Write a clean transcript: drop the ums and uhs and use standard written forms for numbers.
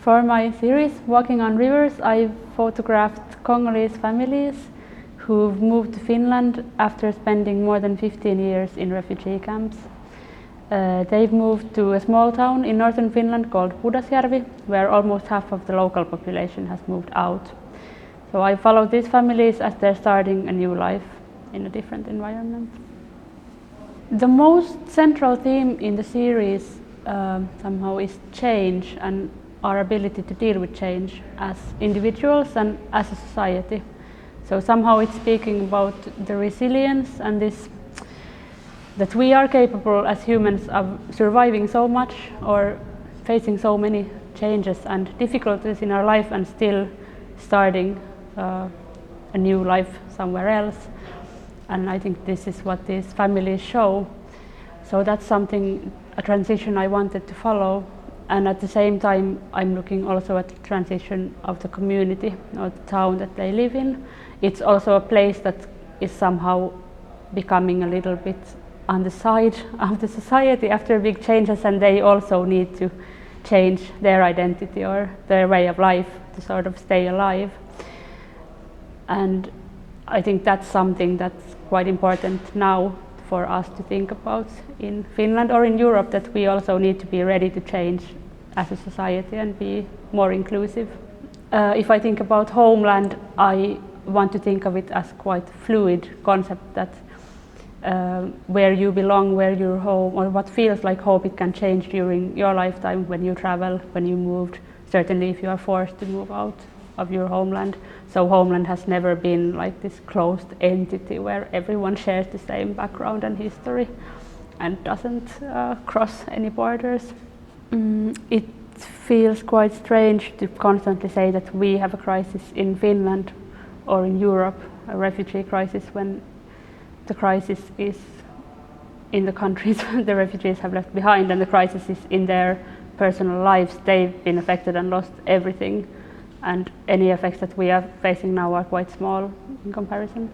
For my series, Walking on Rivers, I photographed Congolese families who've moved to Finland after spending more than 15 years in refugee camps. They've moved to a small town in northern Finland called Pudasjärvi, where almost half of the local population has moved out. So I followed these families as they're starting a new life in a different environment. The most central theme in the series somehow is change and our ability to deal with change as individuals and as a society. So somehow it's speaking about the resilience and this that we are capable as humans of surviving so much or facing so many changes and difficulties in our life and still starting a new life somewhere else. And I think this is what these families show. So that's something, a transition I wanted to follow. And at the same time, I'm looking also at the transition of the community or the town that they live in. It's also a place that is somehow becoming a little bit on the side of the society after big changes, and they also need to change their identity or their way of life to sort of stay alive. And I think that's something that's quite important now for us to think about in Finland or in Europe, that we also need to be ready to change as a society and be more inclusive. If I think about homeland, I want to think of it as quite fluid concept, that where you belong, where you're home, or what feels like home, it can change during your lifetime when you travel, when you moved, certainly if you are forced to move out of your homeland. So homeland has never been like this closed entity where everyone shares the same background and history and doesn't cross any borders. It feels quite strange to constantly say that we have a crisis in Finland or in Europe, a refugee crisis, when the crisis is in the countries the refugees have left behind, and the crisis is in their personal lives. They've been affected and lost everything, and any effects that we are facing now are quite small in comparison.